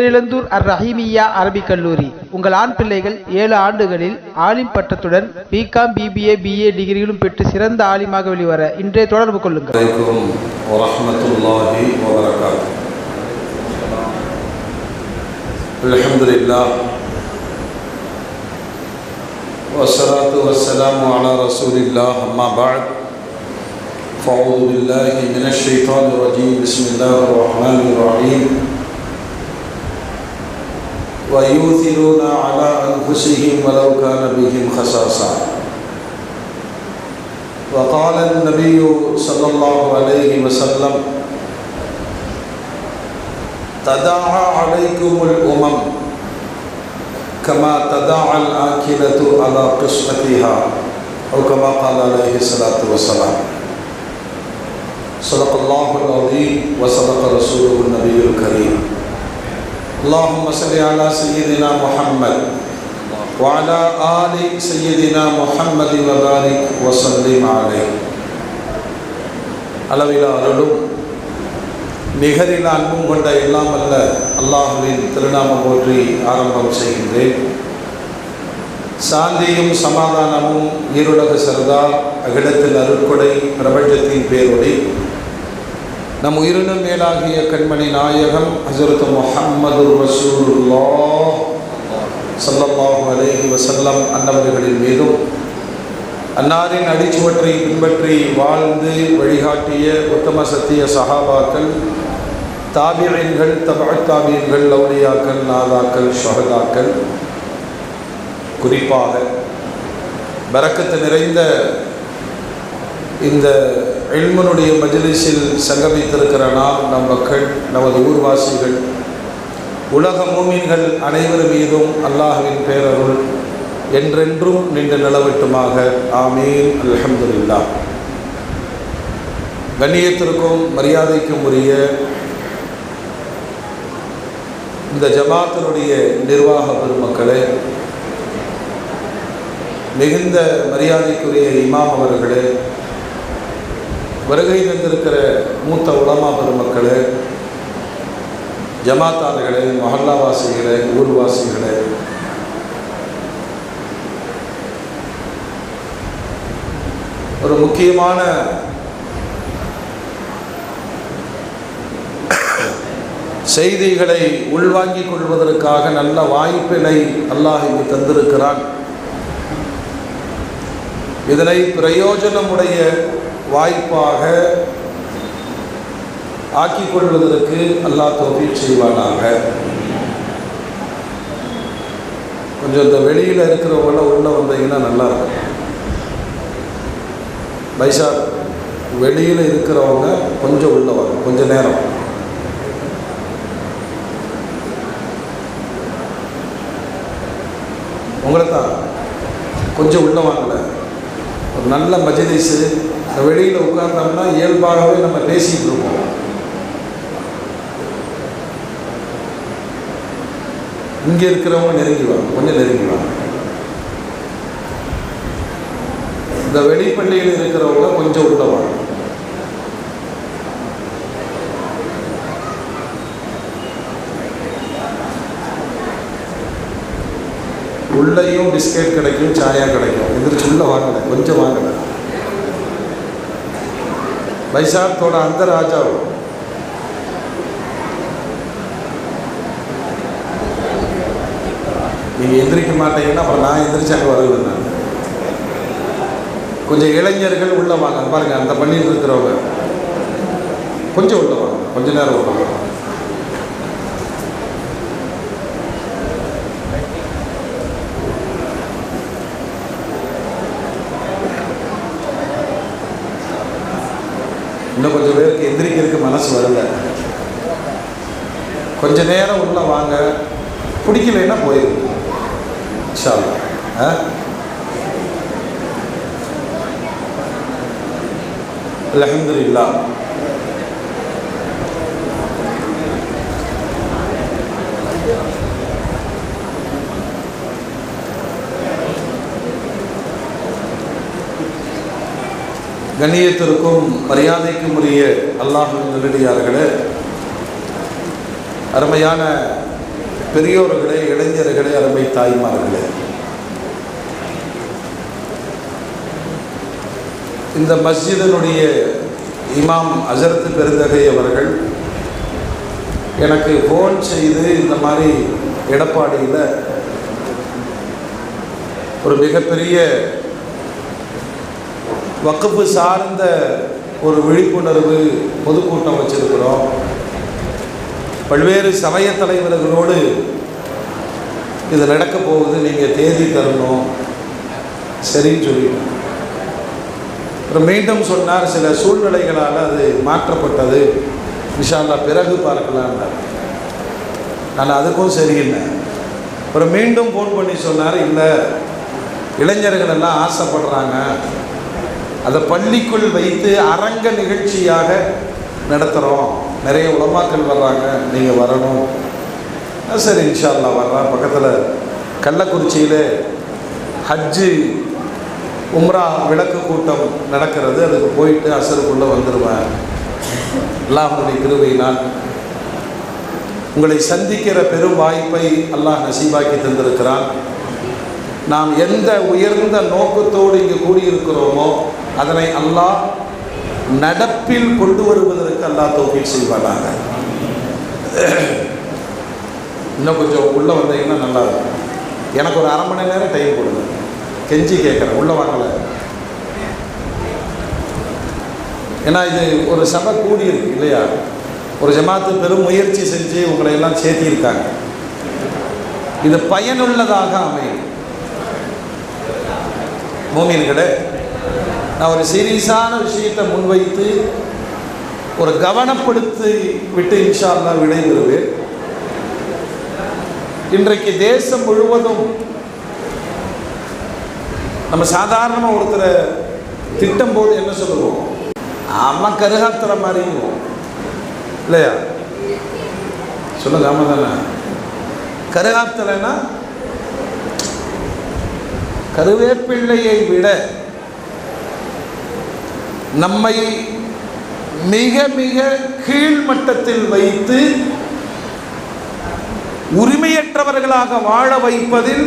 இளந்தூர் அர் ரஹீமியா அரபிக் கல்லூரி. உங்கள் ஆண் பிள்ளைகள் 7 ஆண்டுகளில் ஆலிம் பட்டத்துடன் பிகாம், பிபிஏ, பிஏ டிகிரிகளும் பெற்று சிறந்த ஆலிமாக வெளிவர இன்றே தொடர்பு கொள்ளுங்கள். அல்ஹம்துலில்லாஹ் வஸ்ஸலாத்து வஸ்ஸலாமு அலா ரசூலில்லாஹ். அம்மா பஅத். ஃபஅஊது பில்லாஹி மினஷ் ஷைத்தானிர் ரஜீம். பிஸ்மில்லாஹிர் ரஹ்மானிர் ரஹீம். وَيُؤْثِرُونَ عَلَى أَنفُسِهِمْ وَلَوْ كَانَ بِهِمْ خَصَاصَةٌ. وقال النبي صلى الله عليه وسلم: تداعى عليكم الأمم كما تداعى الآكلة على قصعتها أو كما قال عليه الصلاة والسلام. صدق الله العظيم وصدق رسوله النبي الكريم. اللهم صل على سيدنا محمد وعلى آل سيدنا محمد وبارك وسلم عليه. அளவிலா அருளும் நிகரில் அன்பும் கொண்ட எல்லாம் அல்ல அல்லாஹுவின் திருநாமம் போற்றி ஆரம்பம் செய்கின்றேன். சாந்தியும் சமாதானமும் ஈருலக சர்தார் அகிலத்தில் அருட்கொடை பிரபஞ்சத்தின் பேரொளி நம் உயிரினும் மேலாகிய கண்மணி நாயகம் ஹஸரத் முஹம்மது ரசூலுல்லாஹ் ஸல்லல்லாஹு அலைஹி வஸல்லம் அன்னவர்களின் மீதும், அன்னாரின் அடிச்சுவற்றை பின்பற்றி வாழ்ந்து வழிகாட்டிய உத்தம சத்திய சஹாபாக்கள், தாபிஈன்கள், தபஅத் தாபிஈன்கள், அவுலியாக்கள், நாதாக்கள், ஷஹதாக்கள், குறிப்பாக பரக்கத்து நிறைந்த இந்த இல்முனுடைய மஜ்லிஸில் சங்கமித்திருக்கிற நாம், நம் மக்கள், நமது ஊர்வாசிகள், உலக மூமின்கள் அனைவர் மீதும் அல்லாஹ்வின் பேரருள் என்றென்றும் நின்று நிலவட்டுமாக. ஆமீன். அல்ஹம்துலில்லாஹ். கண்ணியத்திற்கும் மரியாதைக்கும் உரிய இந்த ஜமாத்தினுடைய நிர்வாக பெருமக்களே, மிகுந்த மரியாதைக்குரிய இமாம் அவர்களே, வருகை தந்திருக்கிற மூத்த உலமா பெருமக்களே, ஜமாத்தார்களே, மஹல்லாவாசிகளே, ஊர்வாசிகளே, ஒரு முக்கியமான செய்திகளை உள்வாங்கிக் கொள்வதற்காக நல்ல வாய்ப்பினை அல்லாஹ் இங்கு தந்திருக்கிறான். இதனை பிரயோஜனமுடைய வாய்ப்பாக ஆக்கிக் கொள்வதற்கு அல்லாஹ் தௌஃபீக் செய்வானாக. கொஞ்சம் இந்த வெளியில் இருக்கிறவங்கள உள்ளே வந்தீங்கன்னா நல்லாயிருக்கும். பைசா வெளியில் இருக்கிறவங்க கொஞ்சம் உள்ள வாங்க, கொஞ்சம் நேரம். உங்களை தான் கொஞ்சம் உள்ள வாங்கலை. ஒரு நல்ல மஜ்லிஸு, வெளியில் உட்கார்ந்தோம்னா இயல்பாகவே நம்ம பேசிகிட்டு இருப்போம். இங்கே இருக்கிறவங்க நெருங்கிவாங்க, கொஞ்சம் நெருங்கிவாங்க. இந்த வெளிப்பள்ளியில் இருக்கிறவங்க கொஞ்சம் உள்ளவாங்க. உள்ளேயும் பிஸ்கெட் கிடைக்கும், சாயா கிடைக்கும். எந்திரிச்சு உள்ள வாங்கலை, கொஞ்சம் வாங்கலை. பைசாத்தோட அந்த ராஜாவும் நீங்கள் எந்திரிக்க மாட்டீங்கன்னா அப்புறம் நான் எந்திரிச்சு அங்கே வருவேன். நான் கொஞ்சம் இளைஞர்கள் உள்ள வாங்க. பாருங்க, அந்த பண்ணிட்டு இருக்கிறவங்க கொஞ்சம் உள்ள வாங்க, கொஞ்ச நேரம் உள்ள வாங்க. இன்னும் கொஞ்சம் பேருக்கு எந்திரிக்கிறதுக்கு மனசு வரல. கொஞ்ச நேரம் உள்ள வாங்க. பிடிக்கலைன்னா போயிடும். இன்ஷா அல்லாஹ். அல்ஹம்துலில்லாஹ். கண்ணியத்திற்கும் மரியாதைக்கும் உரிய அல்லாஹ்வின் நல்லடியார்களே, அருமையான பெரியோர்களே, இளைஞர்களே, அருமை தாய்மார்களே, இந்த மஸ்ஜிதினுடைய இமாம் ஹஜ்ரத் பெருந்தகை அவர்கள் எனக்கு ஃபோன் செய்து இந்த மாதிரி எடப்பாடியில் ஒரு மிகப்பெரிய வக்ஃபு சார்ந்த ஒரு விழிப்புணர்வு பொதுக்கூட்டம் வச்சிருக்கிறோம், பல்வேறு சமய தலைவர்களோடு இது நடக்க போகுது, நீங்கள் தேதி தரணும், சரின்னு சொல்லிட்டோம். அப்புறம் மீண்டும் சொன்னார், சில சூழ்நிலைகளால் அது மாற்றப்பட்டது, இன்ஷா அல்லாஹ் பிறகு பார்க்கலான்னார். நான் அதுக்கும் சரியில்லை. அப்புறம் மீண்டும் ஃபோன் பண்ணி சொன்னார், இல்லை இளைஞர்கள் எல்லாம் ஆசைப்படுறாங்க, அதை பள்ளிக்குள் வைத்து அரங்க நிகழ்ச்சியாக நடத்துகிறோம், நிறைய உலமாக்கள் வர்றாங்க, நீங்கள் வரணும். சரி இன்ஷா அல்லாஹ் வர்றேன். பக்கத்தில் கள்ளக்குறிச்சியில் ஹஜ்ஜு உம்ரா விளக்கு கூட்டம் நடக்கிறது, அதுக்கு போயிட்டு அசருக்குள்ளே வந்துடுவேன். அல்லாஹ்வுடைய கிருபையினால் உங்களை சந்திக்கிற பெரும் வாய்ப்பை அல்லாஹ் நசீபாக்கி தந்திருக்கிறான். நாம் எந்த உயர்ந்த நோக்கத்தோடு இங்கு கூடியிருக்கிறோமோ அதனை அல்லாஹ் நடப்பில் கொண்டு வருவதற்கு அல்லாஹ் தௌஃபீக் செய்வானாக. இன்னும் கொஞ்சம் உள்ளே வந்தீங்கன்னா நல்லா இருக்கும். எனக்கு ஒரு அரை மணி நேரம் டைம் கொடுங்க, கெஞ்சி கேட்குறேன், உள்ளே வாங்கலை. ஏன்னா இது ஒரு சபை கூடியிருக்கு இல்லையா, ஒரு ஜமாத்து பெரும் முயற்சி செஞ்சு உங்களை எல்லாம் சேர்த்திருக்காங்க. இது பயனுள்ளதாக அமையும். மோமின்களே, நான் ஒரு சீரியஸான விஷயத்தை முன்வைத்து ஒரு கவனப்படுத்தி விட்டு இன்ஷா அல்லாஹ் விடைபெறுவேன். இன்றைக்கு தேசம் முழுவதும் நம்ம சாதாரணமாக ஒருத்தரை திட்டம் போது என்ன சொல்லுவோம், அம்மா கருகாத்துற மாதிரி இல்லையா, சொல்லுங்க, ஆமா தானே? கருகாத்தலைன்னா கருவேப்பிள்ளையை விட நம்மை மிக மிக கீழ்மட்டத்தில் வைத்து உரிமையற்றவர்களாக வாழ வைப்பதில்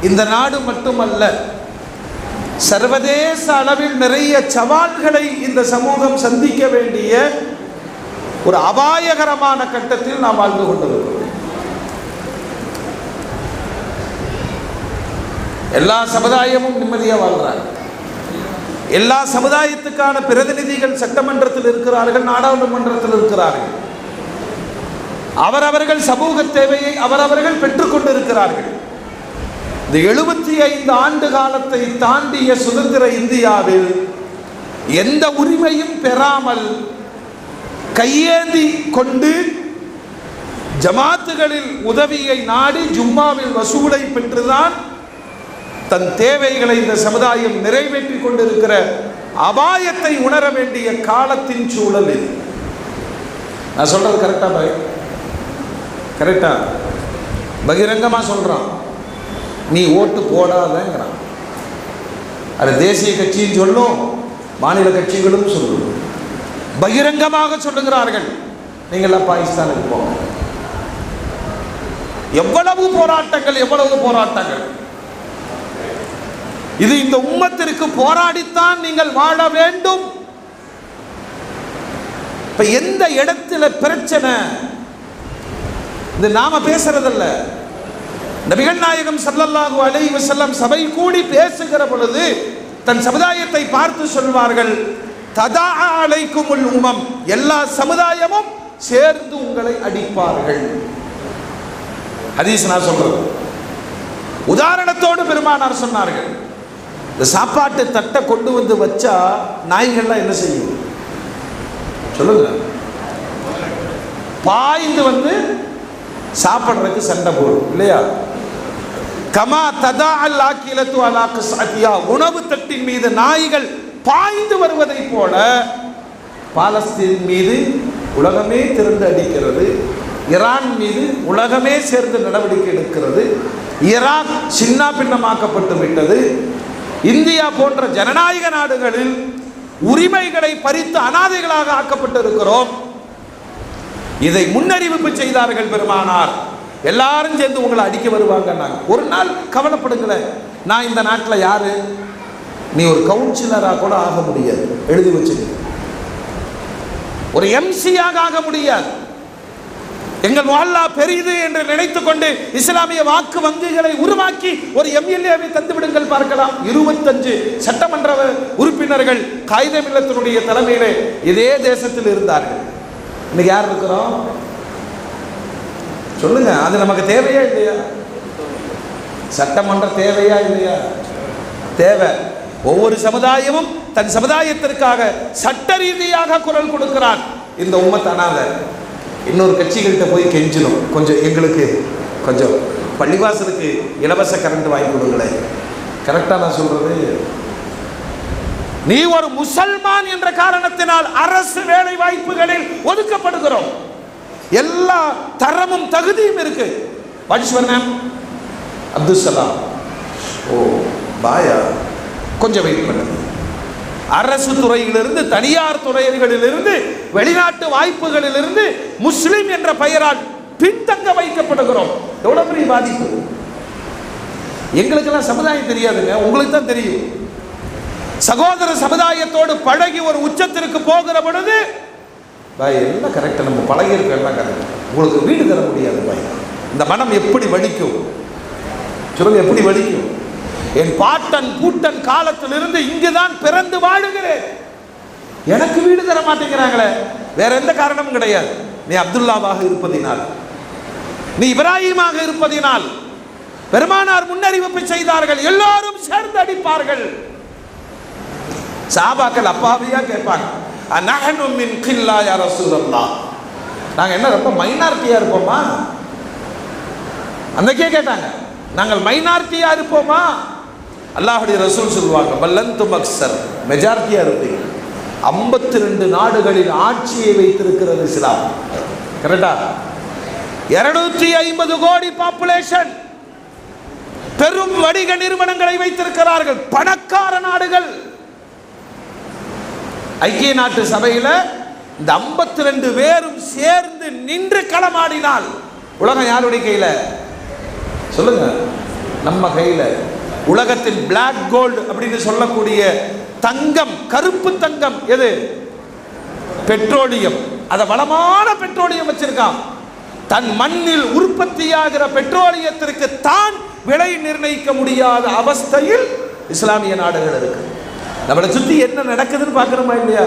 இந்த நாடு மட்டுமல்ல, சர்வதேச அளவில் நிறைய சவால்களை இந்த சமூகம் சந்திக்க வேண்டிய ஒரு அபாயகரமான கட்டத்தில் நாம் வாழ்ந்து கொண்டிருக்கிறோம். எல்லா சமுதாயமும் நிம்மதியாக வாழ்றாங்க. எல்லா சமுதாயத்துக்கான பிரதிநிதிகள் சட்டமன்றத்தில் இருக்கிறார்கள், நாடாளுமன்றத்தில் இருக்கிறார்கள். அவரவர்கள் சமூக தேவையை அவரவர்கள் பெற்றுக்கொண்டிருக்கிறார்கள். இந்த 75 ஆண்டு காலத்தை தாண்டிய சுதந்திர இந்தியாவில் எந்த உரிமையும் பெறாமல் கையேந்தி கொண்டு ஜமாத்துகளில் உதவியை நாடி ஜும்மாவில் வசூலை பெற்றுதான் தன் தேவைகளை இந்த சமுதாயம் நிறைவேற்றி கொண்டிருக்கிற அபாயத்தை உணர வேண்டிய காலத்தின் சூழல் இது. நான் சொல்றது கரெக்டா பாய்? கரெக்டா? பகிரங்கமா சொல்றான், நீ ஓட்டு போடாதங்கிறான். அது தேசிய கட்சியும் சொல்லும், மாநில கட்சிகளும் சொல்லும், பகிரங்கமாக சொல்லுகிறார்கள், நீங்களாம் பாகிஸ்தானுக்கு போங்க. எவ்வளவு போராட்டங்கள், எவ்வளவு போராட்டங்கள்! இது இந்த உம்மத்திற்கு போராடித்தான் நீங்கள் வாழ வேண்டும். இப்ப எந்த இடத்துல பிரச்சனை, இது நாம பேசுறதல்ல. நபிகள் நாயகம் ஸல்லல்லாஹு அலைஹி வஸல்லம் சபை கூடி பேசுகிற பொழுது தன் சமுதாயத்தை பார்த்து சொல்வார்கள், ததா அலைக்குமுல் உம்மம், எல்லா சமுதாயமும் சேர்ந்து உங்களை அடிப்பார்கள். ஹதீஸ் நான் சொல்றது. உதாரணத்தோடு பெருமானார் சொன்னார்கள், இந்த சாப்பாட்டு தட்டை கொண்டு வந்து வச்சா நாய்கள்லாம் என்ன செய்யும் சொல்லுங்க? பாய்ந்து வந்து சாப்பிட்றதுக்கு சண்டை போடும் இல்லையா? கமா ததா அல் ஆக்கிலத்து அலா கிஸ்அத்தியா, உணவு தட்டின் மீது நாய்கள் பாய்ந்து வருவதை போல பாலஸ்தீன் மீது உலகமே திறந்து அடிக்கிறது, ஈரான் மீது உலகமே சேர்ந்து நடவடிக்கை எடுக்கிறது, ஈராக் சின்ன பின்னமாக்கப்பட்டு விட்டது. இந்தியா போன்ற ஜனநாயக நாடுகளில் உரிமைகளை பறித்து அனாதைகளாக ஆக்கப்பட்டிருக்கிறோம். இதை முன்னறிவிப்பு செய்தார்கள் பெருமானார். எல்லாரும் சேர்ந்து உங்களை அடிக்க வருவாங்க. ஒரு நாள் கவலைப்படுங்களேன், நான் இந்த நாட்டில் யாரு? நீ ஒரு கவுன்சிலராக கூட ஆக முடியாது, எழுதி வச்சுக்க. ஒரு எம்சியாக ஆக முடியாது. எங்கள் மொஹல்லா பெரிது என்று நினைத்துக் கொண்டு இஸ்லாமிய வாக்கு வங்கிகளை உருவாக்கி ஒரு எம்எல்ஏவை தந்து விடுங்கள் பார்க்கலாம். 25 சட்டமன்ற உறுப்பினர்கள் காயிதே மில்லத்தினுடைய தலைமையிலே இதே தேசத்தில் இருந்தார்கள். இன்னைக்கு யார் இருக்கிறோம் சொல்லுங்க? அது நமக்கு தேவையா இல்லையா? சட்டமன்ற தேவையா இல்லையா? தேவை. ஒவ்வொரு சமுதாயமும் தன் சமுதாயத்திற்காக சட்ட ரீதியாக குரல் கொடுக்கிறான். இந்த உம்மத்தானால இன்னொரு கட்சிகள்கிட்ட போய் கெஞ்சணும், கொஞ்சம் எங்களுக்கு கொஞ்சம் பள்ளிவாசலுக்கு இலவச கரண்ட் வாங்கி கொடுங்களேன். கரெக்டா நான் சொல்றது? நீ ஒரு முசல்மான் என்ற காரணத்தினால் அரசு வேலை வாய்ப்புகளில் ஒதுக்கப்படுகிறோம். எல்லா தரமும் தகுதியும் இருக்கு. அப்துல் சலாம், ஓ பாயா, கொஞ்சம் வெயிட் பண்ணுங்க. அரசு துறையிலிருந்து, தனியார் துறைகளிலிருந்து, வெளிநாட்டு வாய்ப்புகளிலிருந்து முஸ்லிம் என்ற பெயரால் பின்தங்க வைக்கப்படுகிறோம். எவ்வளவு பெரிய பாதிப்பு! எங்களுக்கெல்லாம் சமுதாயம் தெரியாதுங்க, உங்களுக்கு தான் தெரியும். சகோதர சமுதாயத்தோடு பழகி ஒரு உச்சத்திற்கு போகிற பொழுது பாய் எல்லாம் கரெக்டாக நம்ம பழகி இருக்க எல்லாம் கரெக்ட், உங்களுக்கு வீடு தர முடியாது பாய். இந்த மனம் எப்படி வலிக்கும் சொல்லுங்க, எப்படி வலிக்கும்? என் பாட்டன் பூட்டன் காலத்திலிருந்து இங்குதான் பிறந்து வாழுகிறேன், எனக்கு வீடு தர மாட்டேங்கிறாங்களே. வேற எந்த காரணமும் கிடையாது. நீ அப்துல்லாவாக இருப்பதினால், நீ இப்ராஹிமாக இருப்பதினால். பெருமானார் முன்னறிவிப்பு செய்தார்கள், எல்லாரும் சேர்ந்து அடிப்பார்கள். சஹாபாக்கள் அப்பாவியா கேட்பாங்க, அனஹனு மின் கில்லா யா ரசூலல்லாஹ், நாங்க என்ன ரொம்ப மைனாரிட்டியா இருப்போமா? அன்னைக்கே கேட்டாங்க, நாங்கள் மைனாரிட்டியா இருப்போமா? அல்லாஹ்வுடைய ரசூல் சொல்லுவாங்க, பல்லந்தும் அக்ஸர், மெஜாரிட்டியா இருப்பீங்க. 52 நாடுகளில் ஆட்சியை வைத்திருக்கிறது இஸ்லாம். கரெக்டா? 250 கோடி பாப்புலேஷன், பெரும் வணிக நிறுவனங்களை வைத்திருக்கிறார்கள், பணக்கார நாடுகள். ஐக்கிய நாட்டு சபையில இந்த 52 பேரும் சேர்ந்து நின்று களமாடினால் உலகம் யாருடைய கையில சொல்லுங்க? நம்ம கையில. உலகத்தில் பிளாக் கோல்டு அப்படின்னு சொல்லக்கூடிய தங்கம், கருப்பு தங்கம் எது? பெட்ரோலியம். அத வளமான பெட்ரோலியம் வச்சிருக்கான். தன் மண்ணில் உற்பத்தியாகிற பெட்ரோலியத்திற்கு தான் விலை நிர்ணயிக்க முடியாத அவஸ்தையில் இஸ்லாமிய நாடுகள் இருக்கு. நம்மளை சுத்தி என்ன நடக்குதுன்னு பார்க்கணுமா இல்லையா?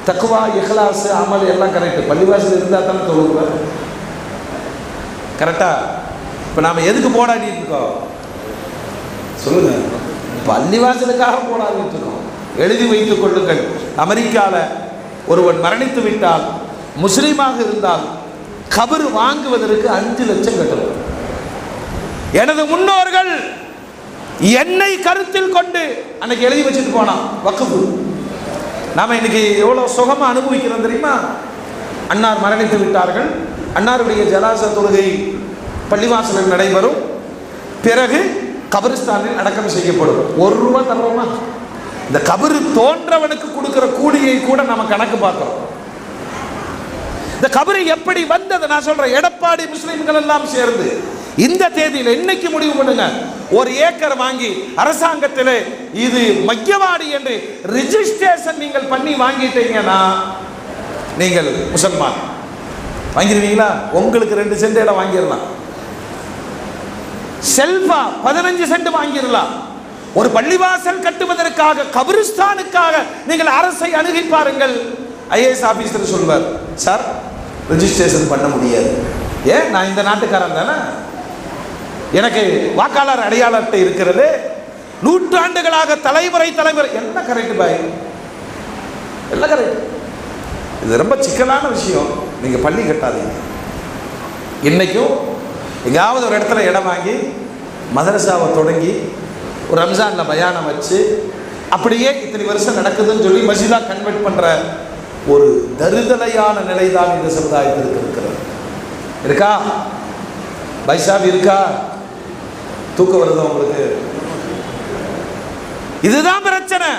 தக்வா, இஹ்லாஸ், அமல் எல்லாம் கரெக்ட். பள்ளிவாசல் இருந்தா தானே தொழுவோம். கரெக்டா? இப்ப நாம எதுக்கு போராடிட்டு இருக்கோம் சொல்லுங்க? பள்ளிவாசலுக்காக போராடிட்டு இருக்கோம். எழுதி வைத்துக் கொள்ளுங்கள், அமெரிக்கால ஒருவன் மரணித்து விட்டால், முஸ்லீமாக இருந்தால் கபர் வாங்குவதற்கு 5 லட்சம் கட்டணும். எனது முன்னோர்கள் என்னை கருத்தில் கொண்டு அன்னைக்கு எழுதி வச்சுட்டு போனான் வக்ஃபு. நாம இன்னைக்கு எவ்வளவு சுகமா அனுபவிக்கிறோம் தெரியுமா? அன்னார் மரணித்து விட்டார்கள், அன்னாருடைய ஜனாஸா தொழுகை பள்ளிவாசலில் நடைபெறும், பிறகு கபரிஸ்தானில் அடக்கம் செய்யப்படும். 1 ரூபா தருவோமா? இந்த கபரு தோன்றவனுக்கு கொடுக்கிற கூலியை கூட நம்ம கணக்கு பார்க்கிறோம். இந்த கபரு எப்படி வந்தது நான் சொல்றேன். எடப்பாடி முஸ்லிம்கள் எல்லாம் சேர்ந்து இந்த தேதியில் இன்னைக்கு முடிவு பண்ணுங்க, 1 ஏக்கர் வாங்கி அரசாங்கத்திலே இது மையவாடி என்று ரிஜிஸ்ட்ரேஷன் நீங்கள் பண்ணி வாங்கிட்டீங்கன்னா நீங்கள் முசல்மான். வாங்கிடுவீங்களா? உங்களுக்கு 2 சென்ட் இடம் வாங்கிடலாம். செல்வா 15 சென்ட் வாங்கிடலாம். ஒரு பள்ளிவாசல் கட்டுவதற்காக, கபிரிஸ்தானுக்காக நீங்கள் அரசை அணுகி பாருங்கள். ஐஏஎஸ் ஆபீசர் சொல்வார், சார் ரெஜிஸ்ட்ரேஷன் பண்ண முடியாது. ஏன்? நான் இந்த நாட்டுக்காரன் தானே, எனக்கு வாக்காளர் அடையாள அட்டை இருக்கிறது, நூற்றாண்டுகளாக தலைமுறை எல்லாம் கரெக்ட் பாய், எல்லாம் கரெக்ட். இது ரொம்ப சிக்கலான விஷயம். நீங்க பள்ளி கட்டாதீங்க. இன்னைக்கும் எங்காவது ஒரு இடத்துல இடம் வாங்கி மதரசாவை தொடங்கி ஒரு ரம்ஜானில் பயானம் வச்சு அப்படியே இத்தனை வருஷம் நடக்குதுன்னு சொல்லி மஸ்ஜிதா கன்வெர்ட் பண்ற ஒரு தருதலையான நிலைதான் இந்த சமுதாயத்திற்கு இருக்கிறது. இருக்கா பைசாப்? இருக்கா? தூக்க வருதா உங்களுக்கு? இதுதான் பிரச்சனை.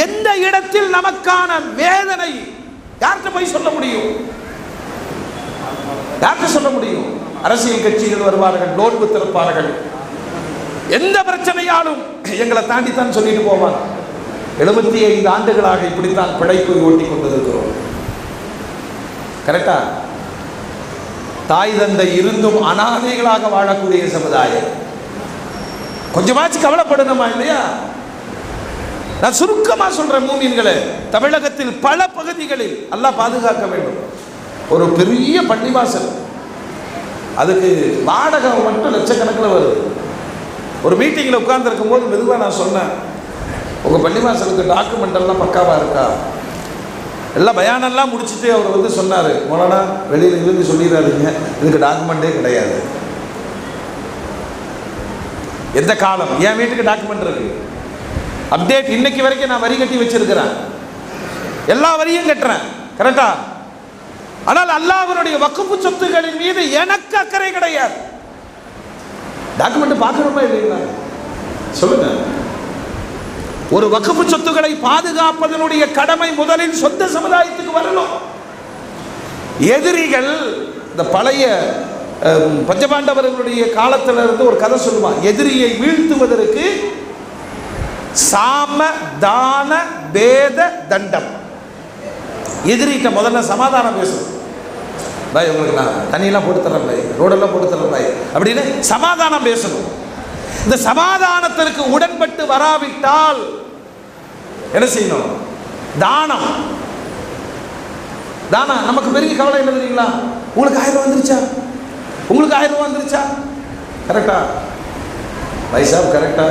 எந்த இடத்தில் நமக்கான வேதனை யார்கிட்ட போய் சொல்ல முடியும்? யார்கிட்ட சொல்ல முடியும்? அரசியல் கட்சிகள் வருவார்கள், நோன்பு திறப்பார்கள். எந்த பிரச்சனையாலும் எங்களை தாண்டித்தான் சொல்லிட்டு போவாங்க. 75 ஆண்டுகளாக இப்படித்தான் பிழைப்பை ஓட்டி கொண்டிருக்கிறோம். கரெக்டா? தாய் தந்தை இருந்தும் அனாதைகளாக வாழக்கூடிய சமுதாயம். கொஞ்சமாச்சு கவலைப்படணுமா இல்லையா? நான் சுருக்கமா சொல்றேன் மூமின்களே, தமிழகத்தில் பல பகுதிகளில் அல்லாஹ் பாதுகாக்க வேண்டும். ஒரு பெரிய பள்ளிவாசல், அதுக்கு வாடகை மட்டும் லட்சக்கணக்கில் வருது. ஒரு மீட்டிங்கில் உட்கார்ந்துருக்கும் போது மெதுவாக நான் சொன்னேன், உங்கள் பள்ளிவாசலுக்கு டாக்குமெண்ட் எல்லாம் பக்காவாக இருக்கா? எல்லாம் பயானெல்லாம் முடிச்சுட்டு அவர் வந்து சொன்னார், மொழனா வெளியில் இருந்து சொல்லிடாதீங்க, இதுக்கு டாக்குமெண்ட்டே கிடையாது. எந்த காலம் என் வீட்டுக்கு டாக்குமெண்ட் இருக்கு, அப்டேட் இன்னைக்கு வரைக்கும் நான் வரி கட்டி வச்சிருக்கிறேன், எல்லா வரியும் கட்டுறேன். கரெக்டா? ஆனால் அல்லாஹ்வுடைய வக்ஃபு சொத்துக்களின் மீது எனக்கு அக்கறை கிடையாது. டாக்குமெண்ட் பார்க்கணுமா இல்லைங்களா? சொல்லுங்க. ஒரு வக்ஃபு சொத்துக்களை பாதுகாப்பதனுடைய கடமை முதலில் சொந்த சமுதாயத்துக்கு வரணும். எதிரிகள், இந்த பழைய பஞ்சபாண்டவர்களுடைய காலத்தில் இருந்து ஒரு கதை சொல்லுவான், எதிரியை வீழ்த்துவதற்கு சாம தான பேத தண்டம். எதிரிட்ட முதல்ல சமாதானம் பேசணும். பாய் உங்களுக்கு நான் தண்ணியெல்லாம் போட்டு தரேன் பாய், ரோடெல்லாம் போட்டு தரேன் பாய் அப்படின்னு சமாதானம் பேசணும். இந்த சமாதானத்திற்கு உடன்பட்டு வராவிட்டால் என்ன செய்யணும்? தானம். தானம் நமக்கு பெரிய கவலை என்ன தெரியுங்களா? உங்களுக்கு 1000 ரூபா வந்துருச்சா? உங்களுக்கு 1000 ரூபா வந்துருச்சா? கரெக்டா பைசா? கரெக்டா?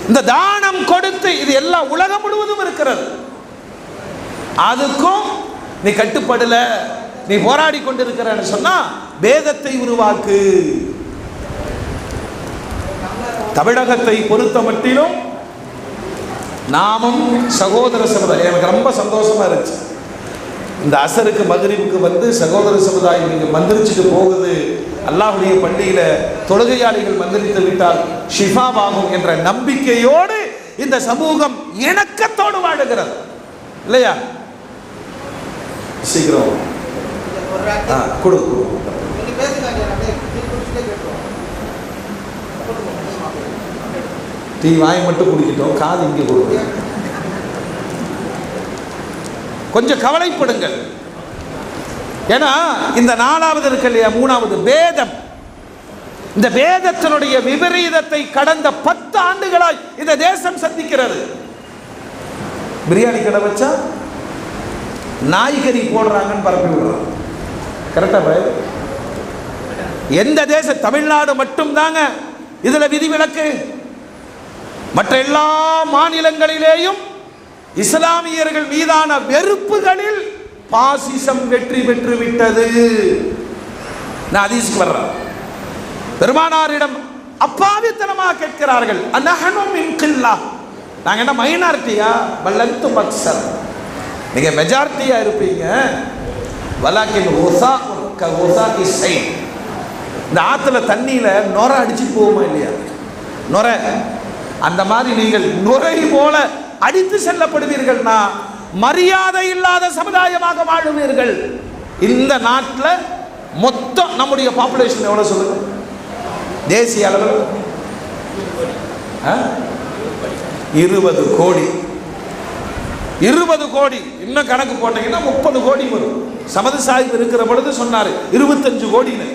இந்த தானம் கொடுத்து இது எல்லா உலகம் முழுவதும் இருக்கிறது. அதுக்கும் நீ கட்டுப்படல, நீ போராடி கொண்டிருக்கிறன்னு சொன்னா பேதத்தை உருவாக்கு. தமிழகத்தை பொறுத்த மட்டிலும் நாமும் சகோதர சமுதாயம், எனக்கு ரொம்ப சந்தோஷமா இருந்துச்சு. இந்த அசருக்கு மகரிபுக்கு வந்து சகோதர சமுதாயம் இங்கே மந்திரிச்சுட்டு போகுது. அல்லாஹ்வுடைய பள்ளியில தொழுகையாளிகள் மந்திரித்து விட்டால் ஷிஃபாவாகும் என்ற நம்பிக்கையோடு இந்த சமூகம் இணக்கத்தோடு வாழுகிறது இல்லையா? சீக்கிரம் கொடு. டீ வாய் மட்டும் குடிக்கிட்டோம், காது இங்கே கொடுங்க. கொஞ்சம் கவலைப்படுங்கள். ஏன்னா இந்த 4வது இருக்கு இல்லையா, 3வது வேதம். இந்த வேதத்தினுடைய விபரீதத்தை கடந்த 10 ஆண்டுகளாய் இந்த தேசம் சந்திக்கிறது. பிரியாணி கடை வச்சா நாய்கறி போடுறாங்கன்னு பரப்பி விடுறாங்க. கரெக்டா பாய்? எந்த தேசம்? தமிழ்நாடு மட்டும் தாங்க இதுல விதிவிலக்கு. மற்ற எல்லா மாநிலங்களிலேயும் இஸ்லாமியர்கள் மீதான வெறுப்புகளில் பாசிசம் வெற்றி பெற்று விட்டது. நான் ஹதீஸ்க்கு வர்றேன். பெருமானாரிடம் அப்பாவித்தனமாக கேட்கிறார்கள், அனஹனு மின் கில்லா, நாங்க என்ன மைனாரிட்டியா? பல்லந்து பக்ஸர், நீங்க மெஜாரிட்டியா இருப்பீங்க. வலாக்கின் ஓசா ஓசா இசை, இந்த ஆத்துல தண்ணியில நுரை அடிச்சு போகுமா இல்லையா? நுரை, அந்த மாதிரி நீங்கள் நுரை போல அடித்து செல்லப்படுவீர்கள்னா மரியாதை இல்லாத சமுதாயமாக வாழுவீர்கள். இந்த நாட்டில் மொத்தம் நம்முடைய பாப்புலேஷன் எவ்வளவு சொல்லுங்க? தேசிய அளவில் 20 கோடி. 20 கோடி. இன்னும் கணக்கு போட்டீங்கன்னா 30 கோடி வரும். சமது சாஹிப் இருக்கிற பொழுது சொன்னாரு 25 கோடின்னு.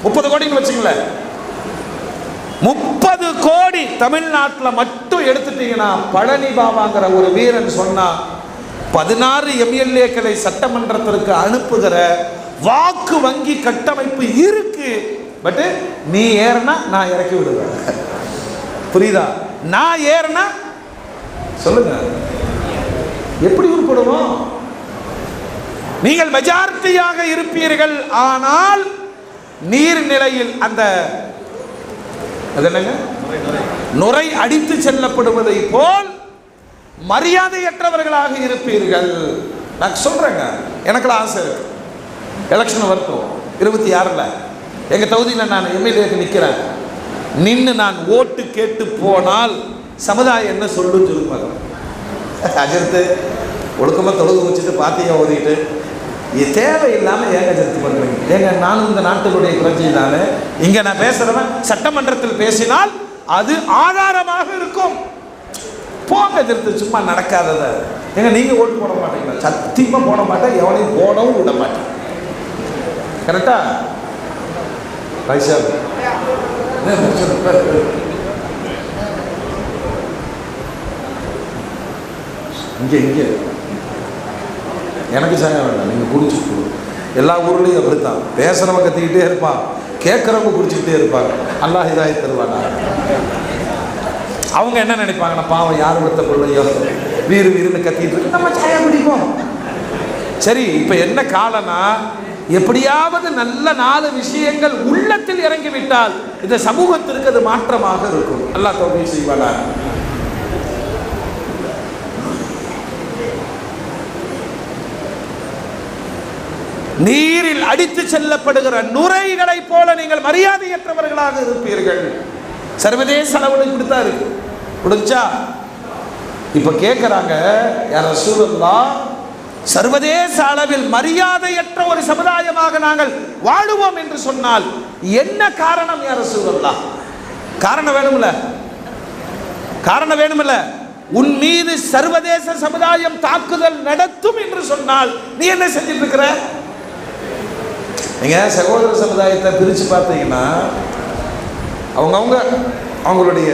30 கோடின்னு வச்சுங்களேன். 30 கோடி தமிழ்நாட்டில் மட்டும் எடுத்துட்டீங்கன்னா, பழனி பாபாங்கிற ஒரு வீரன் சொன்னா 16 எம்எல்ஏக்களை சட்டமன்றத்திற்கு அனுப்புகிற வாக்கு வங்கி கட்டமைப்பு இருக்கு. பட் நீ ஏறினா நான் இறக்கி விடுவேன். புரியுதா? நான் ஏறினா சொல்லுங்க எப்படி உருப்படுவோம்? நீங்கள் மெஜாரிட்டியாக இருப்பீர்கள், ஆனால் நீர்நிலையில் அந்த நுரை அடித்து செல்லப்படுவதை போல் மரியாதையற்றவர்களாக இருப்பீர்கள். நான் சொல்றேங்க, எனக்கு ஆசை இருக்கு. எலெக்ஷன் வரட்டும் 26ல் எங்க தொகுதியில் நான் எம்எல்ஏக்கு நிற்கிறேன். நின்று நான் ஓட்டு கேட்டு போனால் சமுதாயம் என்ன சொல்லுன்னு சொல்லுவாங்க. அஜர்த்து ஒழுக்கமாக தொழுகு வச்சுட்டு பாத்தியா ஓதிட்டு தேவையில்லாமல் ஏங்க திருத்தி பண்ணுறீங்க? ஏங்க நானும் இந்த நாட்டுடைய பிரஜை தானே. இங்கே நான் பேசுகிறவன் சட்டமன்றத்தில் பேசினால் அது ஆதாரமாக இருக்கும். போங்க திருத்து, சும்மா நடக்காதத. ஏங்க நீங்கள் ஓட்டு போட மாட்டீங்களா? சத்தியமாக போட மாட்டேன், எவனையும் போடவும் விட மாட்டேன். கரெக்டா பைசா? இங்கே எனக்கு சாயம் வேண்டாம், நீங்கள் குடிச்சு. எல்லா ஊர்லேயும் அப்படித்தான். பேசுகிறவங்க கத்திக்கிட்டே இருப்பான், கேட்குறவங்க குடிச்சுக்கிட்டே இருப்பாங்க. அல்லாஹ் ஹிதாயத் தருவானா? அவங்க என்ன நினைப்பாங்கன்னா, பாவம் யார் விடுத்த பிள்ளையோ வீறு வீருன்னு கத்திட்டு இருக்கு, நம்ம சாயம் குடிப்போம். சரி, இப்போ என்ன காலனா, எப்படியாவது நல்ல 4 விஷயங்கள் உள்ளத்தில் இறங்கிவிட்டால் இந்த சமூகத்திற்கு அது மாற்றமாக இருக்கும். அல்லாஹ் தௌஃபீக் செய்வானா? நீரில் அடித்து செல்லப்படுகிற நுரைகளை போல நீங்கள் மரியாதையற்றவர்களாக இருப்பீர்கள். சர்வதேச அளவில் இப்படித்தான் இருக்கு. புரிஞ்சா? இப்ப கேட்கிறாங்க, யா ரசூலல்லாஹ், சர்வதேச அளவில் மரியாதையற்ற ஒரு சமுதாயமாக நாங்கள் வாழுவோம் என்று சொன்னால் என்ன காரணம் யா ரசூலல்லாஹ்? காரணம் வேணும்ல, காரணம் வேணும்ல. உன் மீது சர்வதேச சமுதாயம் தாக்குதல் நடத்தும் என்று சொன்னால் நீ என்ன செஞ்சிட்டு இருக்கிற? நீங்க சகோதர சமுதாயத்தை பிரிச்சு பார்த்தீங்கன்னா அவங்களுடைய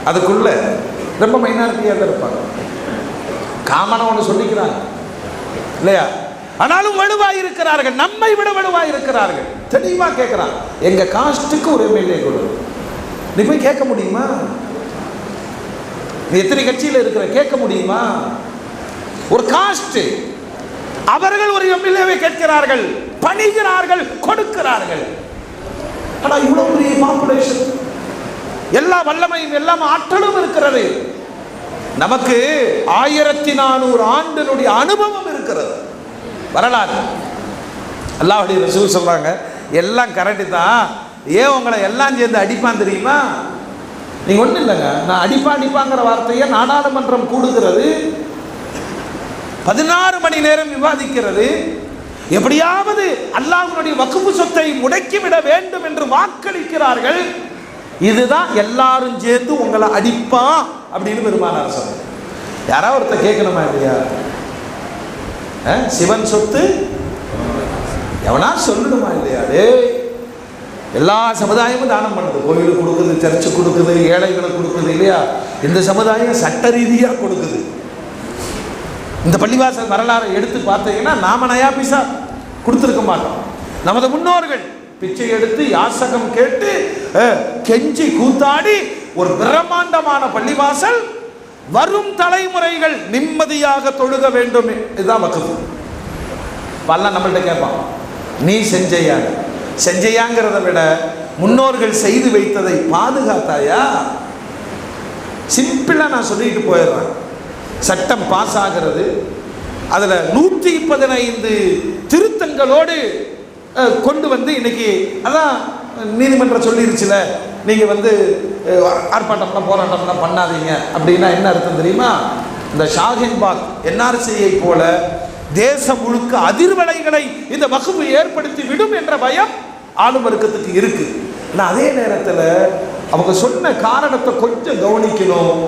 அதுக்குள்ள ரொம்ப மைனாரிட்டியாக தான் இருப்பாங்க. காமனாக ஒன்று சொல்லிக்கிறாங்க இல்லையா? ஆனாலும் வலுவாக இருக்கிறார்கள், நம்மை விட வலுவாக இருக்கிறார்கள். தெளிவாக கேட்குறான், எங்க காஸ்ட்டுக்கு ஒரு எம்எல்ஏ கொடு. நீ போய் கேட்க முடியுமா? நீ எத்தனை கட்சியில் இருக்கிற கேட்க முடியுமா? ஒரு காஸ்ட், அவர்கள் ஒரு எம்எல்ஏவை கேட்கிறார்கள், பணிகிறார்கள், கொடுக்கிறார்கள். ஆனால் இவ்வளவு பெரிய பாப்புலேஷன், எல்லா வல்லமையும் எல்லாம் ஆற்றலும் இருக்கிறது. நமக்கு 1400 ஆண்டினுடைய அனுபவம் இருக்கிறது, வரலாறு. அல்லாஹ்வுடைய ரசூல் சொல்றாங்க, எல்லாம் கரெக்டு தான், ஏன் உங்களை எல்லாம் சேர்ந்து அடிப்பான் தெரியுமா? நீங்க ஒன்றும் இல்லைங்க, நான் அடிப்பாங்கிற வார்த்தையை நாடாளுமன்றம் கூடுகிறது, 16 மணி நேரம் விவாதிக்கிறது. எப்படியாவது அல்லாஹ்வுடைய வக்ஃபு சொத்தை முடக்கிவிட வேண்டும் என்று வாக்களிக்கிறார்கள். இதுதான் எல்லாரும் சேர்ந்து உங்களை அடிப்பான் அப்படின்னு பெருமானார் சொல்றாங்க. யாராவது ஒருத்தர் கேட்கணுமா இல்லையா? சிவன் சொத்து எவனா சொல்லணுமா இல்லையா? எல்லா சமுதாயமும் தானம் பண்ணுது, கோயிலுக்கு கொடுக்குது, சர்ச்சு கொடுக்குது, ஏழைகளுக்கு கொடுக்குது இல்லையா? இந்த சமுதாயம் சட்ட ரீதியாக கொடுக்குது. இந்த பள்ளிவாசல் வரலாறை எடுத்து பார்த்தீங்கன்னா நாம நயா பைசா கொடுத்துருக்க மாட்டோம். நமது முன்னோர்கள் பிச்சை எடுத்து யாசகம் கேட்டு கெஞ்சி கூத்தாடி ஒரு பிரம்மாண்டமான பள்ளிவாசல், வரும் தலைமுறைகள் நிம்மதியாக தொழுக வேண்டும். இதுதான் வக்ஃப். பல்ல நம்மள்கிட்ட கேட்பான், நீ செஞ்சையாங்கிறத விட முன்னோர்கள் செய்து வைத்ததை பாதுகாத்தாயா? சிம்பிளா நான் சொல்லிட்டு போயிடுறேன். சட்டம் பாஸ் ஆகிறது, அதில் 115 திருத்தங்களோடு கொண்டு வந்து இன்னைக்கு அதான் நீதிமன்றம் சொல்லிருச்சுல, நீங்கள் ஆர்ப்பாட்டம்லாம் போராட்டம்லாம் பண்ணாதீங்க அப்படின்னா என்ன அர்த்தம் தெரியுமா? இந்த ஷாஹின்பாக் என்ஆர்சியை போல தேசம் முழுக்க அதிர்வலைகளை இந்த வக்ஃப் ஏற்படுத்தி விடும் என்ற பயம் ஆளும் வர்க்கத்துக்கு இருக்கு. ஆனால் அதே நேரத்தில் அவங்க சொன்ன காரணத்தை கொஞ்சம் கவனிக்கணும்.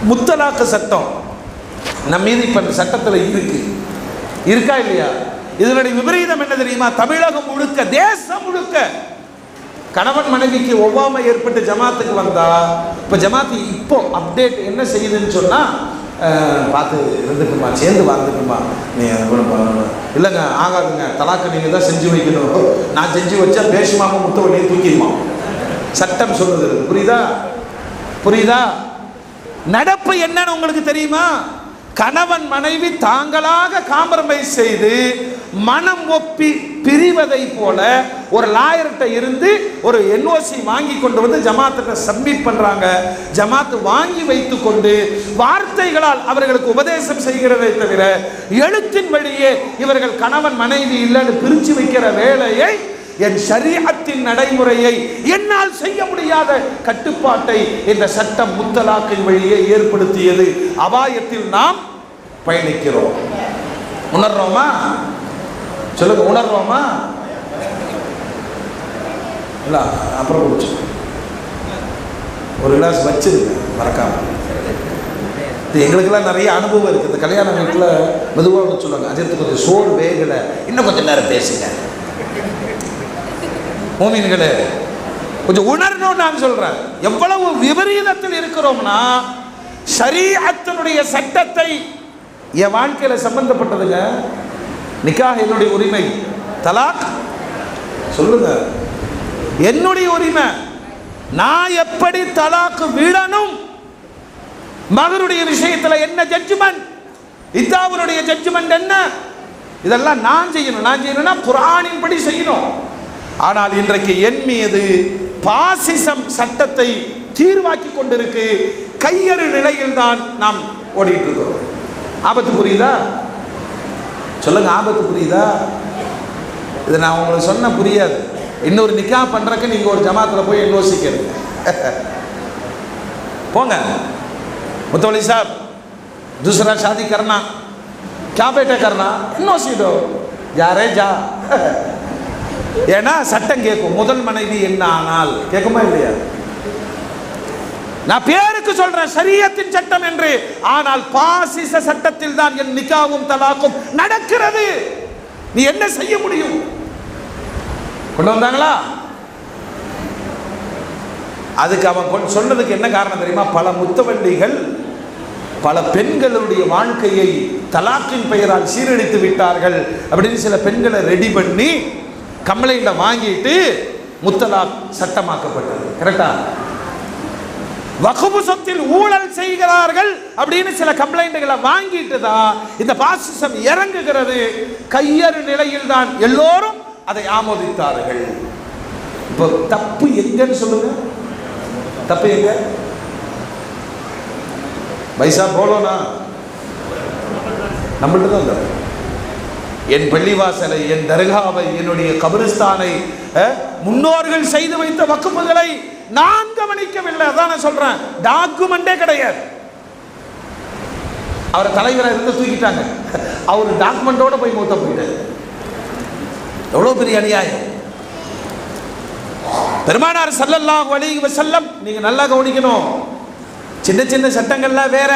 முத்தலாக்கு சட்டம் நம்ம மீது இப்ப சட்டத்தில் இருக்கா இல்லையா? இதனுடைய விபரீதம் என்ன தெரியுமா? தமிழகம் முழுக்க, தேசம் முழுக்க கணவன் மனைவிக்கு ஒவ்வாமை ஏற்பட்டு ஜமாத்துக்கு வந்தா, இப்ப ஜமாத்து இப்போ அப்டேட் என்ன செய்யுதுன்னு சொன்னா, பார்த்து இருந்துக்குமா, சேர்ந்து வாழ்ந்துக்குமா, நீ இல்லைங்க ஆகாதுங்க, தலாக்கு நீங்க தான் செஞ்சு வைக்கணும், நான் செஞ்சு வச்சா பேசுமாம முத்தவழியை தூக்கிடுமா, சட்டம் சொல்லுது. புரியுதா? நடப்பு என்னன்னு உங்களுக்கு தெரியுமா? கணவன் மனைவி தாங்களாக காம்ப்ரமைஸ் செய்து மனம் ஒப்பி பிரிவதை போல ஒரு லாயர்கிட்ட இருந்து ஒரு என்ஓசி வாங்கி கொண்டு வந்து ஜமாத்திட்ட சப்மிட் பண்றாங்க. ஜமாத் வாங்கி வைத்து கொண்டு வார்த்தைகளால் அவர்களுக்கு உபதேசம் செய்கிறதை தவிர எழுத்தின் வழியே இவர்கள் கணவன் மனைவி இல்லைன்னு பிரிச்சு வைக்கிற வேலையை, என் ஷரீஅத்தின் நடைமுறையை என்னால் செய்ய முடியாத கட்டுப்பாட்டை இந்த சட்டம் முத்தலாக்கின் வழியே ஏற்படுத்தியது. அபாயத்தில் நாம் பயணிக்கிறோம். உணர்றோமா? சொல்லுங்க, உணர்றோமா? இல்லை அப்புறம் குடிச்சு ஒரு கிளாஸ் வச்சிருங்க மறக்காம. எங்களுக்கெல்லாம் நிறைய அனுபவம் இருக்குது. இந்த கல்யாண வீட்டில் மெதுவாக சொல்லுவாங்க, அஜித்து கொஞ்சம் சோறு வேகலை, இன்னும் கொஞ்சம் நேரம் பேசுங்க. மோமின்களே, கொஞ்சம் உணரணும்னு நான் சொல்றேன். எவ்வளவு விபரீதத்தில் இருக்கிறோம்னா, ஷரீஅத்தினுடைய சட்டத்தை என் வாழ்க்கையில சம்பந்தப்பட்டதுங்க. நிக்காஹ் என்னுடைய உரிமை, தலாக் சொல்லுங்க என்னுடைய உரிமை. நான் எப்படி தலாக் விடணும், மகருடைய விஷயத்துல என்ன ஜட்ஜ்மெண்ட், இத்தாவுடைய ஜட்ஜ்மெண்ட் என்ன, இதெல்லாம் நான் செய்யணும். நான் செய்யணும்னா குர்ஆனின் படி செய்யணும். ஆனால் இன்றைக்கு என் மீது பாசிசம் சட்டத்தை தீர்வாக்கி கொண்டிருக்கு. கையறு நிலையில் தான் நாம் ஓடிட்டு இருக்கிறோம். ஆபத்து புரியுதா? சொல்லுங்க, ஆபத்து புரியுதா? இது நான் உங்களுக்கு சொன்ன புரியாது. இன்னொரு நிக்கா பண்றதுக்கு நீங்க ஒரு ஜமாத்துல போய் யோசிக்கிறீங்க. போங்க, मुतवली साहब दूसरा शादी करना, क्या बेटा करना, नोसी दो, जा रे जा. ஏன்னா சட்டம் கேட்கும், முதல் மனைவி என்ன ஆனால் கேட்குமா இல்லையா? நான் பேருக்கு சொல்றேன் ஷரியத்தின் சட்டம் என்று, ஆனால் பாசிச சட்டத்தில் தான் என் நிக்காவும் தலாக்கும் நடக்கிறது. நீ என்ன செய்ய முடியும்? கொண்டு வந்தாங்களா? அதுக்கு அவன் சொன்னதுக்கு என்ன காரணம் தெரியுமா? பல முத்தவண்டிகள் பல பெண்களுடைய வாழ்க்கையை தலாக்கின் பெயரால் சீரழித்து விட்டார்கள் அப்படின்னு சில பெண்களை ரெடி பண்ணி கம்ப்ளைண்ட வாங்கிட்டு முத்தலாக் சட்டமாக்கப்பட்டது. கரெக்டா? வக்ஃபு சொத்தில் ஊழல் செய்கிறார்கள் அப்படின்னு சில கம்ப்ளைண்ட்களை வாங்கிட்டு தான் இந்த பாசிசம் இறங்குகிறது. கையறு நிலையில் தான் எல்லோரும் அதை ஆமோதித்தார்கள். இப்போ தப்பு எங்கன்னு சொல்லுங்க, தப்பு எங்க? பைசா போலோனா நம்மள்ட்ட தான் தப்பு. என் பள்ளிவாசலை, என் தர்காவை, என்னுடைய கபிரிஸ்தானை, முன்னோர்கள் செய்து வைத்த வக்ஃபுகளை நான் கவனிக்கவில்லை. அதான் நான் சொல்றேன், டாக்குமெண்டே கிடையாது. அவரை தலைவரை இருந்து தூக்கிட்டாங்க, அவர் டாக்குமெண்டோட போய் மூத்த போயிட்டார். எவ்வளவு பெரிய அநியாயம்! பெருமானார் ஸல்லல்லாஹு அலைஹி வஸல்லம், நீங்க நல்லா கவனிக்கணும், சின்ன சின்ன சட்டங்கள்லாம் வேற.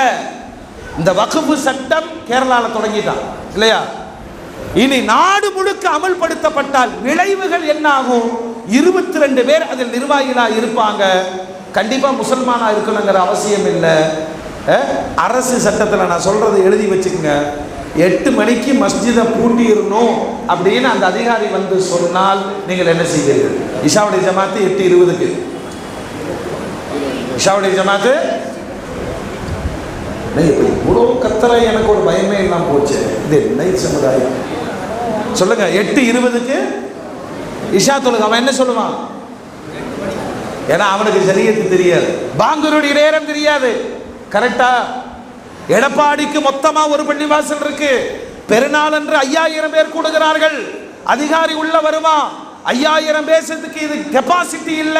இந்த வக்ஃபு சட்டம் கேரளால தொடங்கிட்டான் இல்லையா? இனி நாடு முழுக்க அமல்படுத்தப்பட்டால் விளைவுகள் என்ன ஆகும்? 22 பேர் அதில் நிர்வாகிகளா இருப்பாங்க. கண்டிப்பா முசல்மானா இருக்கணுங்கிற அவசியம் இல்லை. அரசு சட்டத்தில் நான் சொல்றதை எழுதி வச்சுக்கோங்க. 8 மணிக்கு மஸ்ஜிதை பூட்டிடணும் அப்படின்னு அந்த அதிகாரி வந்து சொன்னால் நீங்கள் என்ன செய்வீர்கள்? இஷாவுடைய ஜமாத்து 8:20க்கு. இஷாவுடைய ஜமாத்து இவ்வளோ கத்தரை எனக்கு ஒரு பயமே இல்லாம போச்சு. இது என்ன சமுதாயம்? சொல்லுங்க, 8:20க்கு இஷா தொழுகை. அவன் என்ன சொல்லுவான்? ஏன்னா அவனுக்கு ஷரியத்து தெரியாது, பாங்கருடைய நேரம் தெரியாது. கரெக்டா? எடப்பாடிக்கு மொத்தமா ஒரு பள்ளிவாசல் இருக்கு. பெருநாள் என்று 5000 பேர் கூடுகிறார்கள். அதிகாரி உள்ள வருமா? 5000 பேசுறதுக்கு இது கெப்பாசிட்டி இல்ல.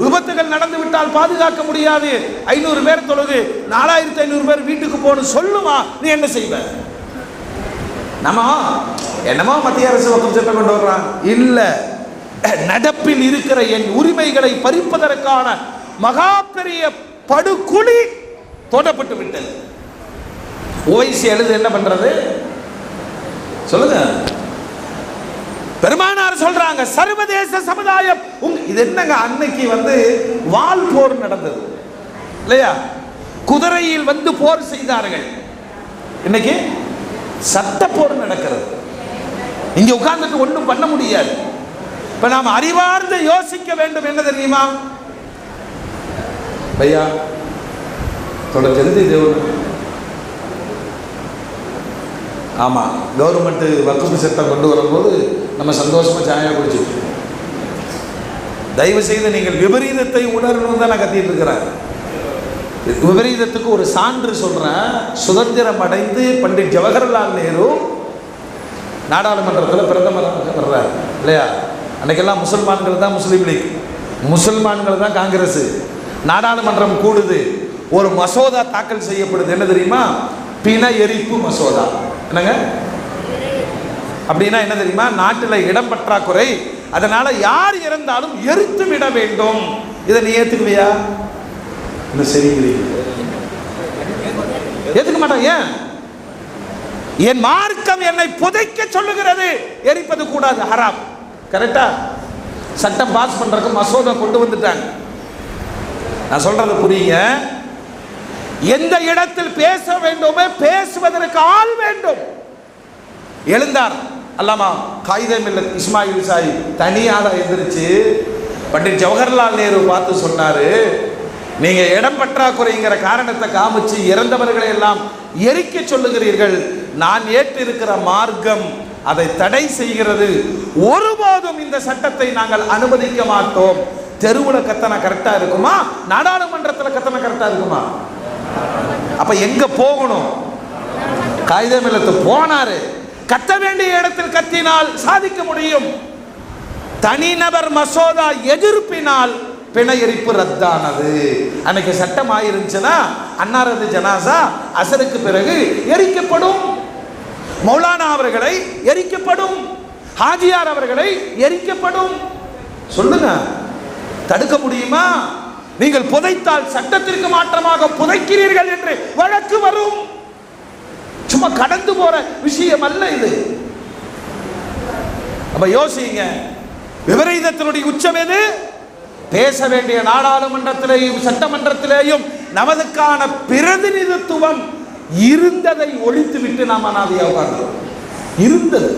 விபத்துகள் நடந்து விட்டால் பாதுகாக்க முடியாது. 500 பேர் தொழுது 4500 பேர் வீட்டுக்கு போகணும் சொல்லுமா? நீ என்ன செய்வ? நம்ம என்னமோ மத்திய அரசு வக்ஃப் சட்டம் கொண்டு வர்றான் இல்ல, நடப்பில் இருக்கிற என் உரிமைகளை பறிப்பதற்கான மகா பெரிய படுகுழி தோண்டப்பட்டு விட்டது. ஓய்சி எழுது என்ன பண்றது சொல்லுங்க. பெருமானார் சொல்றாங்க, சர்வதேச சமுதாயம் இது என்னங்க? அன்னைக்கு வால் போர் நடந்தது இல்லையா? குதிரையில் போர் செய்தார்கள். இன்னைக்கு சட்ட போர் நடக்கிறது. இங்க உட்கார்ந்துட்டு ஒன்றும் பண்ண முடியாது. இப்ப நாம் அறிவார்ந்து யோசிக்க வேண்டும். என்ன தெரியுமா பையா? थोड़ा जल्दी दो। ஆமாம், கவர்மெண்ட்டு வக்ஃபு சட்டம் கொண்டு வரும்போது நம்ம சந்தோஷமாக சாயா குடிச்சிட்டு, தயவு செய்து நீங்கள் விபரீதத்தை உணரணும் தான் நான் கத்திட்டு இருக்கிறேன். விபரீதத்துக்கு ஒரு சான்று சொல்கிறேன். சுதந்திரம் அடைந்து பண்டிட் ஜவஹர்லால் நேரு நாடாளுமன்றத்தில் பிரதமராக வர்றார் இல்லையா? அன்றைக்கெல்லாம் முசல்மான்கள் தான் முஸ்லீம் லீக், முசல்மான்கள் தான் காங்கிரஸ். நாடாளுமன்றம் கூடுது, ஒரு மசோதா தாக்கல் செய்யப்படுது. என்ன தெரியுமா? பிண எரிப்பு மசோதா. என்னங்க? அப்படின்னா என்ன தெரியுமா? நாட்டில் இடம் பற்றாக்குறை, அதனால யார் இறந்தாலும் எரித்து விட வேண்டும். இதை நீ ஏத்துக்குவியா? சரி, ஏத்துக்க மாட்டான். ஏன்? என் மார்க்கம் என்னை புதைக்க சொல்லுகிறது, எரிப்பது கூடாது, ஹராம். கரெக்டா? சட்டம் பாஸ் பண்றதுக்கு மசோதா கொண்டு வந்துட்டாங்க. நான் சொல்றது புரியுங்க. எந்த இடத்தில் பேச வேண்டுமே பேசுவதற்கு ஆள் வேண்டும். எழுந்தார் அல்லாமா காயிதே மில்லத் இஸ்மாயில் சாஹி, தனியாக எந்திரிச்சு பண்டிட் ஜவஹர்லால் நேரு பார்த்து சொன்னாரு, நீங்க இடம் பற்றாக்குறைங்கிற காரணத்தை காமிச்சு இறந்தவர்களை எல்லாம் எரிக்க சொல்லுகிறீர்கள். நான் ஏற்று இருக்கிற மார்க்கம் அதை தடை செய்கிறது. ஒருபோதும் இந்த சட்டத்தை நாங்கள் அனுமதிக்க மாட்டோம். தெருவில் கத்தனை கரெக்டா இருக்குமா? நாடாளுமன்றத்தில் கத்தனை கரெக்டா இருக்குமா? அப்ப எங்க போகணும்? காயிதே மில்லத் போனாரு. கத்த வேண்டிய இடத்தில் கத்தினால் சாதிக்க முடியும். தனிநபர் மசோதா எதிர்ப்பினால் பிணை எரிப்பு ரத்தானது. அன்னைக்கு சட்டம் ஆயிருந்துச்சுன்னா அன்னாரது ஜனாசா அசருக்கு பிறகு எரிக்கப்படும். மௌலானா அவர்களை எரிக்கப்படும், ஹாஜியார் அவர்களை எரிக்கப்படும். சொல்லுங்க, தடுக்க முடியுமா? நீங்கள் புதைத்தால் சட்டத்திற்கு மாற்றமாக புதைக்கிறீர்கள் என்று வழக்கு வரும். சும்மா கடந்து போற விஷயம் அல்ல இது. அப்ப யோசிங்க, விபரீதத்தினுடைய உச்சம் எது? பேச வேண்டிய நாடாளுமன்றத்திலேயும் சட்டமன்றத்திலேயும் நமதுக்கான பிரதிநிதித்துவம் இருந்ததை ஒழித்து விட்டு நாம் அனாதையாக உட்கார்ந்தோம். இருந்தது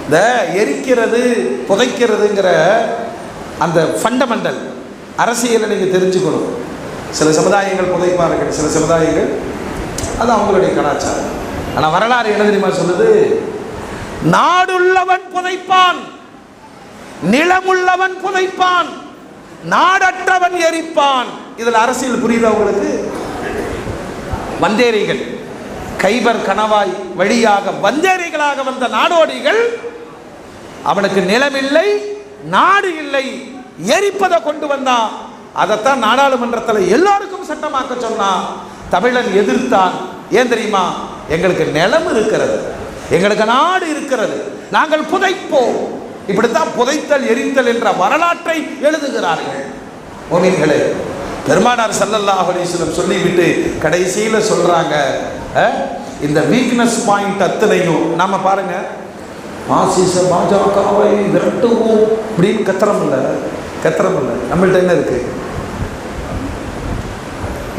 இந்த எரிக்கிறது புதைக்கிறதுங்கிற அந்த ஃபண்டமெண்டல் அரசியலை நீங்க தெரிஞ்சுக்கணும். சில சமுதாயங்கள் புதைப்பார்கள், சில சமுதாயங்கள் அது அவங்களுடைய கலாச்சாரம். ஆனால் வரலாறு என்ன தெரியுமா சொல்லுது? நாடுள்ளவன் புதைப்பான், நிலமுள்ளவன் புதைப்பான், நாடற்றவன் எரிப்பான். இதில் அரசியல் புரியுதா உங்களுக்கு? வந்தேரிகள், கைபர் கணவாய் வழியாக வந்தேரிகளாக வந்த நாடோடிகள், அவனுக்கு நிலமில்லை, நாடு இல்லை, எரிப்பதை கொண்டு வந்தான். அதைத்தான் நாடாளுமன்றத்தில் எல்லாருக்கும் சட்டமாக்க சொன்னான். தமிழன் எதிர்த்தான். ஏன் தெரியுமா? எங்களுக்கு நிலம் இருக்கிறது, எங்களுக்கு நாடு இருக்கிறது, நாங்கள் புதைப்போம். இப்படித்தான் புதைத்தல் எரித்தல் என்ற வரலாற்றை எழுதுகிறார்கள். மோமின்களே, பெருமானார் ஸல்லல்லாஹு அலைஹி வஸல்லம் சொல்லிவிட்டு கடைசியில சொல்றாங்க, இந்த வீக்னஸ் பாயிண்ட் அத்தனையும் நாம பாருங்க, மாசிச பாஜகவை விரட்டுவோம் அப்படின்னு கத்திரம் இல்லை. நம்மள்ட்ட என்ன இருக்கு?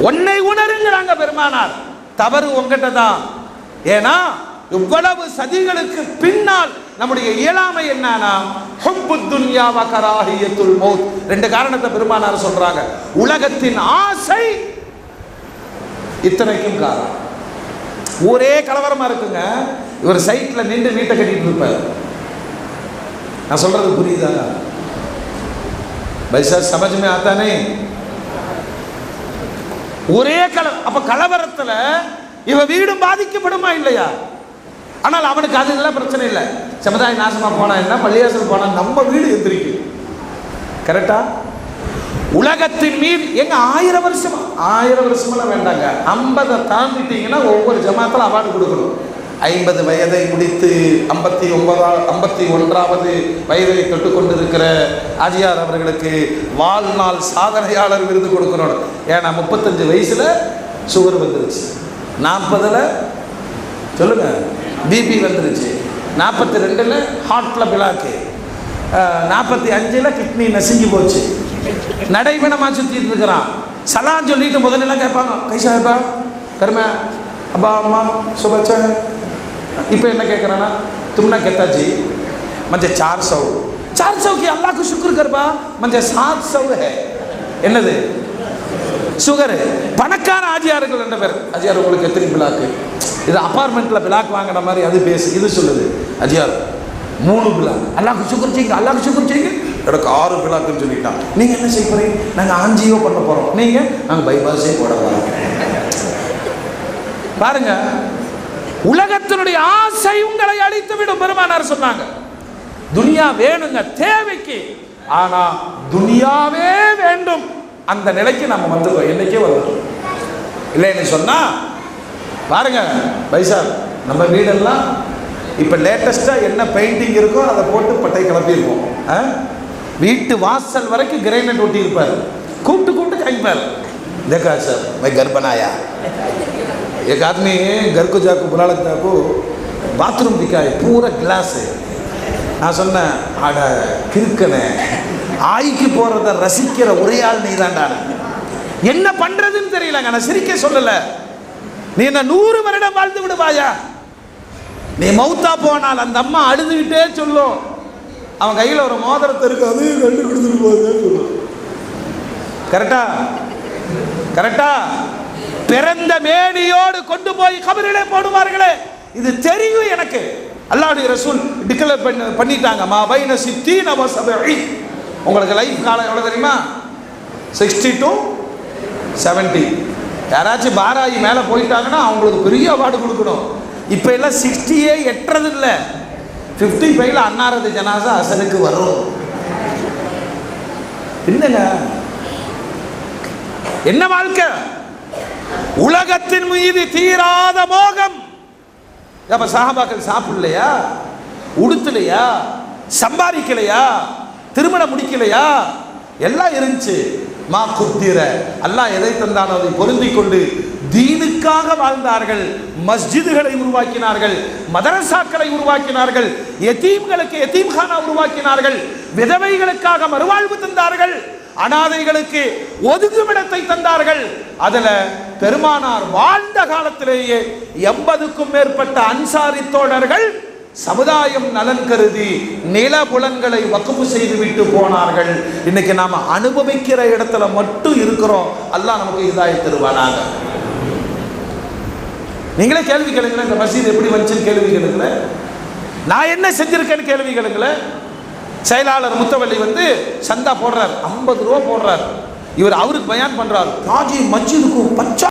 உன்னை உணருங்கிறாங்க பெருமானார். தவறு உங்ககிட்ட தான். ஏன்னா இவ்வளவு சதிகளுக்கு பின்னால் நம்முடைய இயலாமை என்னன்னா, ஹுப்புத் துன்யா வ கராஹியத்துல் மௌத். ரெண்டு காரணத்தை பெருமானார் சொல்றாங்க. உலகத்தின் ஆசை இத்தனைக்கும் காரணம். ஒரே கலவரமா இருக்குங்க. இவர் சைட்ல நின்று வீட்டை கட்டிட்டு இருப்பார். நான் சொல்றது புரியுதா? பைசா சமஜ் மே ஆத்தா நஹி. ஒரே அப்ப கலவரத்துல இவ வீடும் பாதிக்கப்படுமா இல்லையா? ஆனால் அவனுக்கு அது எல்லாம் பிரச்சனை இல்லை. சமுதாய நாசமா போனா என்ன, பள்ளியாசல் போனா நம்ம வீடு எந்திரிக்கும். கரெக்டா? உலகத்தின் மீது எங்க 1000 வருஷமெல்லாம் வேண்டாங்க, 50 தாண்டிட்டீங்கன்னா ஒவ்வொரு ஜமாத்தில் அவார்டு கொடுக்கணும். 50 வயதை முடித்து 51வது வயதை தொட்டு கொண்டிருக்கிற ஆஜியார் அவர்களுக்கு வாழ்நாள் சாதனையாளர் விருது கொடுக்கணும். ஏன்னா 35 வயசுல சுகர் வந்துருச்சு, 40ல் சொல்லுங்க பிபி வந்துருச்சு, 42ல் ஹார்ட்ல பிளாக்கு, 45ல் கிட்னி நசிஞ்சு போச்சு, நடைபெணமா சுத்திட்டு இருக்கிறான். சலாம் சொல்லிட்டு முதல்ல கேட்பாங்க, கைசா அப்பா கர்ம அப்பா அம்மா சுபச்ச. இப்போ என்ன கேட்குறான்னா, तुमने कहता जी मुझे 400 की अल्लाह को शुक्र करबा, मुझे 700 है. என்னது? சுகரு. பணக்கார ஆஜியார்கள் என்ற பேர். அஜியார் உங்களுக்கு எத்தனை பிளாக்கு? இது அப்பார்ட்மெண்ட்டில் பிளாக் வாங்கின மாதிரி அது பேசு. இது சொல்லுது அஜியார் 3 பிளாக். அல்லாஹ்க்கு சுக்ர் செய்யுங்க, அல்லாஹ்க்கு சுக்ர் செய்யுங்க. எனக்கு 6 பிளாக்குன்னு சொல்லிட்டான். நீங்கள் என்ன செய்ய போகிறீங்க? நாங்கள் ஆஞ்சியோ பண்ண போகிறோம். நீங்கள் நாங்கள் பைபாஸே போட போகிறோம். பாருங்க, உலகத்தினுடைய ஆசை உங்களை அழித்து விடும். பெருமானார் சொன்னாங்க, துனியா வேணுங்க தேவைக்கு, ஆனா துனியாவே வேண்டும் அந்த நிலைக்கு நம்ம வந்துடுவோம். என்னைக்கே வந்துடும். இல்லைன்னு சொன்னா பாருங்க பைசா நம்ம வீடெல்லாம் இப்போ லேட்டஸ்ட்டாக என்ன பெயிண்டிங் இருக்கோ அதை போட்டு பட்டை கிளப்பியிருப்போம். வீட்டு வாசல் வரைக்கும் கிரைனட் ஒட்டி இருப்பார். கூப்பிட்டு காய்ப்பார், देखा सर मैं घर बनाया. एक आदमी घर को जाकर बुला लगता को बाथरूम दिखा है पूरा ग्लास है. நான் சொன்னேன், ஆட கிறுக்கனே, ஆய்க்கு போகிறத ரசிக்கிற ஒரே ஆள் நீ தான்டா. என்ன பண்ணுறதுன்னு தெரியலங்க. நான் சிரிக்க சொல்லலை. நீ என்ன 100 வருடம் வாழ்ந்து விடுவாயா? நீ மௌத்தா போனால் அந்த அம்மா அழுதுகிட்டே சொல்லும், அவன் கையில் ஒரு மோதிரத்தை இருக்கு, அதையும் கண்டு கொடுத்துட்டு போகுதுன்னு சொல்லும். கரெக்டா? பிறந்த மேனியோடு கொண்டு போய் கபரிலே போடுவார்களே, இது தெரியும் எனக்கு. அல்லாஹ்வுடைய ரசூல் டிக்ளேர் பண்ணிட்டாங்க, மா பைன 60 வ 70. உங்களுக்கு லைஃப் காலம் எவ்வளோ தெரியுமா? 60 to 70. யாராச்சும் பாராயி மேலே போயிட்டாங்கன்னா அவங்களுக்கு பெரிய அவார்டு கொடுக்கணும். இப்போ எல்லாம் 60 எட்டுறது இல்லை. 55 அன்னாரது ஜனாசா அசலுக்கு வரும். என்னங்க என்ன வாழ்க்கை? உலகத்தின் மீது தீராத மோகம். அப்ப சஹாபாக்கள் சாப்பிடலையா, உடுத்தலையா, சம்பாதிக்கலையா, திருமணம் முடிக்கலையா? எல்லாம் இருந்துச்சு. மா குத்திர அல்லாஹ் எதை தந்தானோ அதை பொருந்திக் கொண்டு தீனுக்காக வாழ்ந்தார்கள். மஸ்ஜிதுகளை உருவாக்கினார்கள், மதரசாக்களை உருவாக்கினார்கள், யதீம்களுக்கு யதீம்கானா உருவாக்கினார்கள், விதவைகளுக்காக மறுவாழ்வு தந்தார்கள், அனாதைகளுக்கு ஒதுக்குமிடத்தை தந்தார்கள். அதுல பெருமானார் வாழ்ந்த காலத்திலேயே 80க்கும் மேற்பட்ட அன்சாரி தோழர்கள் சமுதாயம் நலன் கருதி நில புலன்களை வக்ஃப் செய்து விட்டு போனார்கள். இன்னைக்கு நாம அனுபவிக்கிற இடத்துல மட்டும் இருக்கிறோம். அல்லாஹ் நமக்கு ஹிதாயத் தருவானாக. நீங்களே கேள்வி கேளுங்களேன், இந்த மஸ்ஜித் எப்படி வந்துச்சுன்னு கேள்வி கேளுங்களேன். நான் என்ன செஞ்சிருக்கேன்னு கேள்வி கேளுங்களேன். செயலாளர் முத்தவள்ளி வந்து சந்தா போடுறார், 50 ரூபா போடுறார். இவர் அவருக்கு பயான் பண்றார், காஜி மஸ்ஜிதுக்கு பச்சை